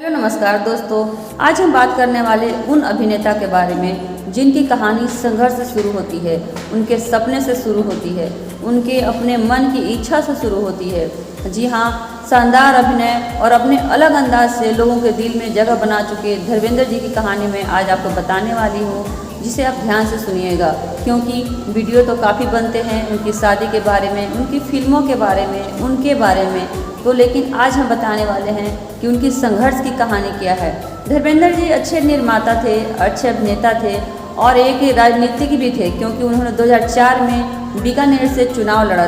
Hello नमस्कार दोस्तों, आज हम बात करने वाले उन अभिनेता के बारे में जिनकी कहानी संघर्ष से शुरू होती है, उनके सपने से शुरू होती है, उनके अपने मन की इच्छा से शुरू होती है। जी हाँ, शानदार अभिनय और अपने अलग अंदाज से लोगों के दिल में जगह बना चुके धर्मेंद्र जी की कहानी मैं आज आपको बताने वाली हूँ, जिसे आप ध्यान से सुनिएगा क्योंकि वीडियो तो काफ़ी बनते हैं उनकी शादी के बारे में, उनकी फिल्मों के बारे में, उनके बारे में, तो लेकिन आज हम बताने वाले हैं कि उनकी संघर्ष की कहानी क्या है। धर्मेंद्र जी अच्छे निर्माता थे, अच्छे अभिनेता थे और एक राजनीतिक भी थे क्योंकि उन्होंने 2004 में बीकानेर से चुनाव लड़ा।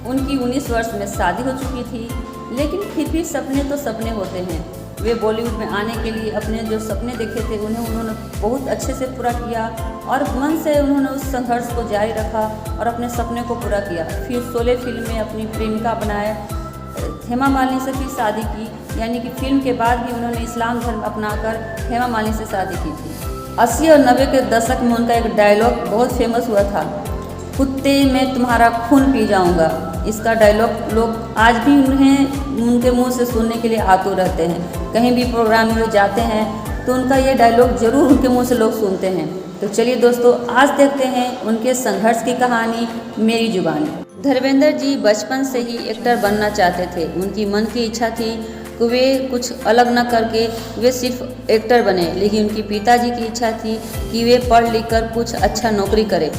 उनकी 19 वर्ष में शादी हो चुकी थी, लेकिन फिर भी सपने तो सपने होते हैं। वे बॉलीवुड में आने के लिए अपने जो सपने देखे थे उन्होंने बहुत अच्छे से पूरा किया और मन से उन्होंने उस संघर्ष को जारी रखा और अपने सपने को पूरा किया। फिर 16 फिल्म में अपनी प्रेमिका बनाए, हेमा मालिनी से फिर शादी की, यानी कि फिल्म के बाद भी उन्होंने इस्लाम धर्म अपनाकर हेमा मालिनी से शादी की थी। 80 और 90 के दशक में उनका एक डायलॉग बहुत फेमस हुआ था, कुत्ते मैं तुम्हारा खून पी जाऊंगा। इसका डायलॉग लोग आज भी उनके मुंह से सुनने के लिए आतुर रहते हैं। कहीं भी प्रोग्राम में जाते हैं तो उनका ये डायलॉग जरूर उनके मुंह से लोग सुनते हैं। तो चलिए दोस्तों, आज देखते हैं उनके संघर्ष की कहानी मेरी जुबानी। धर्मेंद्र जी बचपन से ही एक्टर बनना चाहते थे। उनकी मन की इच्छा थी कि वे कुछ अलग न करके वे सिर्फ एक्टर बने, लेकिन उनके पिताजी की इच्छा थी कि वे पढ़ लिख कर कुछ अच्छा नौकरी करें।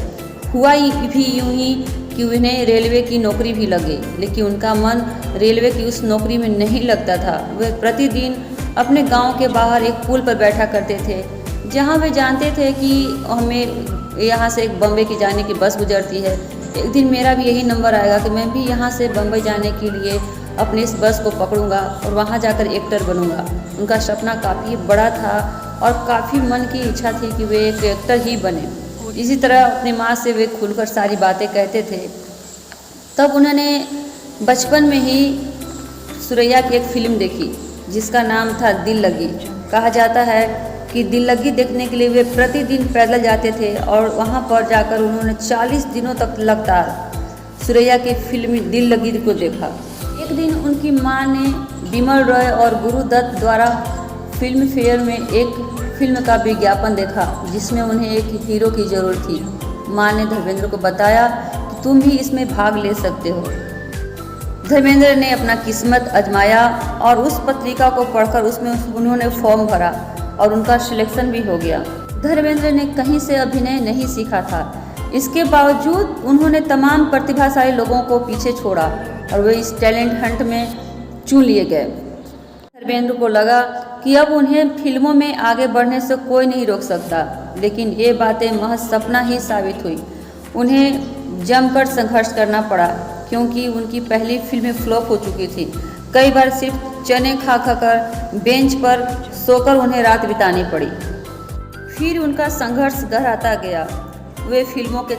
हुआ भी यूं ही कि उन्हें रेलवे की नौकरी भी लगे, लेकिन उनका मन रेलवे की उस नौकरी में नहीं लगता था। वे प्रतिदिन अपने गांव के बाहर एक पुल पर बैठा करते थे, जहां वे जानते थे कि हमें यहाँ से एक बम्बई की जाने की बस गुजरती है। एक दिन मेरा भी यही नंबर आएगा कि मैं भी यहाँ से बम्बई जाने के लिए अपनी इस बस को पकड़ूंगा और वहाँ जाकर एक्टर बनूंगा। उनका सपना काफ़ी बड़ा था और काफ़ी मन की इच्छा थी कि वे एक एक्टर ही बने। इसी तरह अपनी माँ से वे खुलकर सारी बातें कहते थे। तब उन्होंने बचपन में ही सुरैया की एक फिल्म देखी जिसका नाम था दिल लगी। कहा जाता है कि दिल लगी देखने के लिए वे प्रतिदिन पैदल जाते थे और वहाँ पर जाकर उन्होंने 40 दिनों तक लगातार सुरैया की फिल्म दिल लगी को देखा। एक दिन उनकी माँ ने बिमल रॉय और गुरुदत्त द्वारा फिल्म फेयर में एक फिल्म का विज्ञापन देखा जिसमें उन्हें एक हीरो की ज़रूरत थी। माँ ने धर्मेंद्र को बताया कि तुम भी इसमें भाग ले सकते हो। धर्मेंद्र ने अपना किस्मत आजमाया और उस पत्रिका को पढ़कर उसमें उन्होंने फॉर्म भरा और उनका सिलेक्शन भी हो गया। धर्मेंद्र ने कहीं से अभिनय नहीं सीखा था, इसके बावजूद उन्होंने तमाम प्रतिभाशाली लोगों को पीछे छोड़ा और वे इस टैलेंट हंट में चुन लिए गए। धर्मेंद्र को लगा कि अब उन्हें फिल्मों में आगे बढ़ने से कोई नहीं रोक सकता, लेकिन ये बातें महज सपना ही साबित हुई। उन्हें जमकर संघर्ष करना पड़ा क्योंकि उनकी पहली फिल्में फ्लॉप हो चुकी थी। कई बार सिर्फ चने खा कर बेंच पर सोकर उन्हें रात बितानी पड़ी। फिर उनका संघर्ष गहराता गया। वे फिल्मों के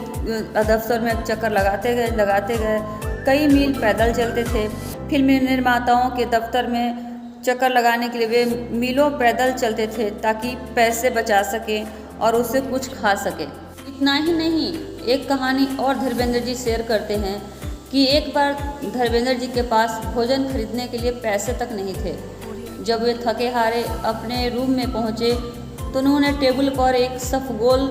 दफ्तर में चक्कर लगाते गए। कई मील पैदल चलते थे। फिल्म निर्माताओं के दफ्तर में चक्कर लगाने के लिए वे मीलों पैदल चलते थे ताकि पैसे बचा सकें और उससे कुछ खा सकें। इतना ही नहीं, एक कहानी और धर्मेंद्र जी शेयर करते हैं कि एक बार धर्मेंद्र जी के पास भोजन खरीदने के लिए पैसे तक नहीं थे। जब वे थके हारे अपने रूम में पहुंचे तो उन्होंने टेबल पर एक सफ़गोल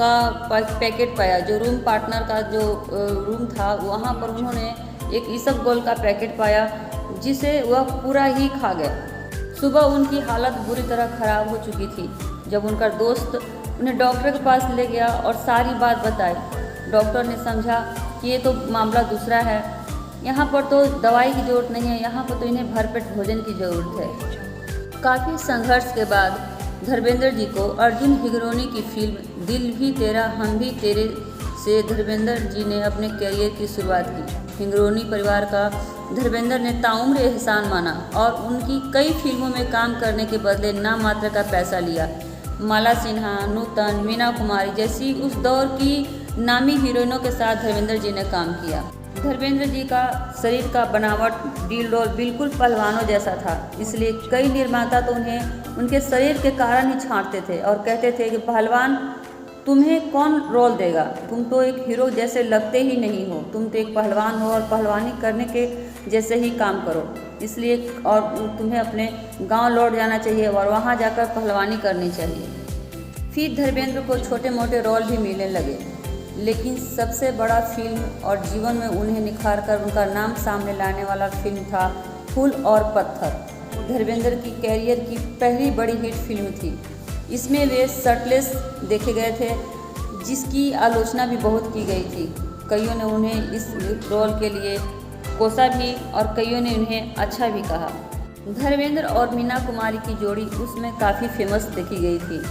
का पैकेट पाया। जो रूम पार्टनर का जो रूम था वहाँ पर उन्होंने एक इसबगोल का पैकेट पाया जिसे वह पूरा ही खा गया। सुबह उनकी हालत बुरी तरह खराब हो चुकी थी। जब उनका दोस्त उन्हें डॉक्टर के पास ले गया और सारी बात बताई, डॉक्टर ने समझा कि ये तो मामला दूसरा है, यहाँ पर तो दवाई की ज़रूरत नहीं है, यहाँ पर तो इन्हें भरपेट भोजन की ज़रूरत है। काफ़ी संघर्ष के बाद धर्मेंद्र जी को अर्जुन हिगरोनी की फिल्म दिल भी तेरा हम भी तेरे से धर्मेंद्र जी ने अपने करियर की शुरुआत की। हिगरोनी परिवार का धर्मेंद्र ने ताउम्र एहसान माना और उनकी कई फिल्मों में काम करने के बदले नाम मात्र का पैसा लिया। माला सिन्हा, नूतन, मीना कुमारी जैसी उस दौर की नामी हीरोइनों के साथ धर्मेंद्र जी ने काम किया। धर्मेंद्र जी का शरीर का बनावट डील डोल बिल्कुल पहलवानों जैसा था, इसलिए कई निर्माता तो उन्हें उनके शरीर के कारण ही छांटते थे और कहते थे कि पहलवान तुम्हें कौन रोल देगा? तुम तो एक हीरो जैसे लगते ही नहीं हो, तुम तो एक पहलवान हो और पहलवानी करने के जैसे ही काम करो। इसलिए और तुम्हें अपने गांव लौट जाना चाहिए और वहां जाकर पहलवानी करनी चाहिए। फिर धर्मेंद्र को छोटे मोटे रोल भी मिलने लगे, लेकिन सबसे बड़ा फिल्म और जीवन में उन्हें निखार कर उनका नाम सामने लाने वाला फिल्म था फूल और पत्थर। धर्मेंद्र की कैरियर की पहली बड़ी हिट फिल्म थी। इसमें वे शर्टलेस देखे गए थे, जिसकी आलोचना भी बहुत की गई थी। कईयों ने उन्हें इस रोल के लिए कोसा भी और कईयों ने उन्हें अच्छा भी कहा। धर्मेंद्र और मीना कुमारी की जोड़ी उसमें काफ़ी फेमस देखी गई थी।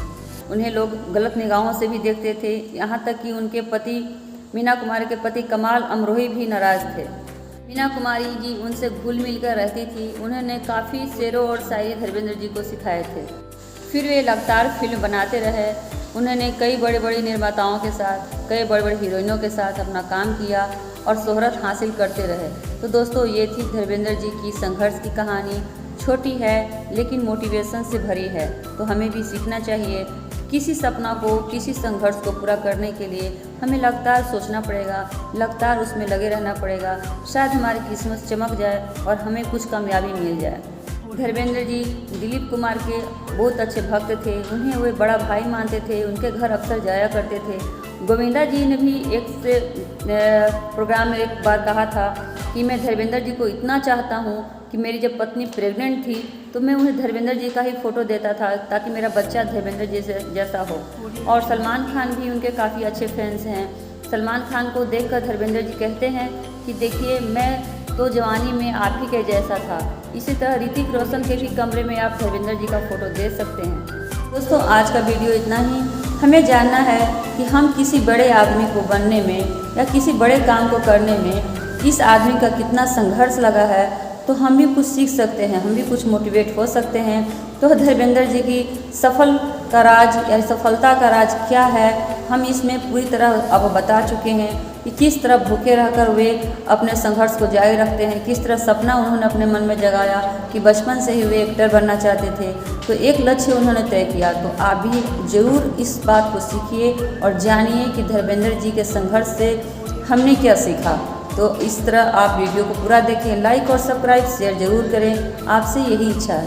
उन्हें लोग गलत निगाहों से भी देखते थे, यहाँ तक कि उनके पति मीना कुमारी के पति कमाल अमरोही भी नाराज़ थे। मीना कुमारी जी उनसे घुल मिल कर रहती थी। उन्होंने काफ़ी शेरों और शायरी धर्मेंद्र जी को सिखाए थे। फिर वे लगातार फिल्म बनाते रहे। उन्होंने कई बड़े बड़े निर्माताओं के साथ, कई बड़े बड़े हीरोइनों के साथ अपना काम किया और शोहरत हासिल करते रहे। तो दोस्तों, ये थी धर्मेंद्र जी की संघर्ष की कहानी। छोटी है लेकिन मोटिवेशन से भरी है। तो हमें भी सीखना चाहिए। किसी सपना को, किसी संघर्ष को पूरा करने के लिए हमें लगातार सोचना पड़ेगा, लगातार उसमें लगे रहना पड़ेगा। शायद हमारी किस्मत चमक जाए और हमें कुछ कामयाबी मिल जाए। धर्मेंद्र जी दिलीप कुमार के बहुत अच्छे भक्त थे। उन्हें वे बड़ा भाई मानते थे। उनके घर अक्सर जाया करते थे। गोविंदा जी ने भी एक से प्रोग्राम में एक बार कहा था कि मैं धर्मेंद्र जी को इतना चाहता हूँ कि मेरी जब पत्नी प्रेग्नेंट थी तो मैं उन्हें धर्मेंद्र जी का ही फ़ोटो देता था ताकि मेरा बच्चा धर्मेंद्र जी जैसा हो। और सलमान खान भी उनके काफ़ी अच्छे फैंस हैं। सलमान खान को देखकर धर्मेंद्र जी कहते हैं कि देखिए, मैं तो जवानी में आप ही के जैसा था। इसी तरह ऋतिक रोशन के भी कमरे में आप धर्मेंद्र जी का फ़ोटो दे सकते हैं। दोस्तों, आज का वीडियो इतना ही। हमें जानना है कि हम किसी बड़े आदमी को बनने में या किसी बड़े काम को करने में इस आदमी का कितना संघर्ष लगा है, तो हम भी कुछ सीख सकते हैं, हम भी कुछ मोटिवेट हो सकते हैं। तो धर्मेंद्र जी की सफलता का राज क्या है, हम इसमें पूरी तरह अब बता चुके हैं कि किस तरह भूखे रहकर वे अपने संघर्ष को जारी रखते हैं, किस तरह सपना उन्होंने अपने मन में जगाया कि बचपन से ही वे एक्टर बनना चाहते थे। तो एक लक्ष्य उन्होंने तय किया। तो आप भी ज़रूर इस बात को सीखिए और जानिए कि धर्मेंद्र जी के संघर्ष से हमने क्या सीखा। तो इस तरह आप वीडियो को पूरा देखें, लाइक और सब्सक्राइब शेयर ज़रूर करें। आपसे यही इच्छा है।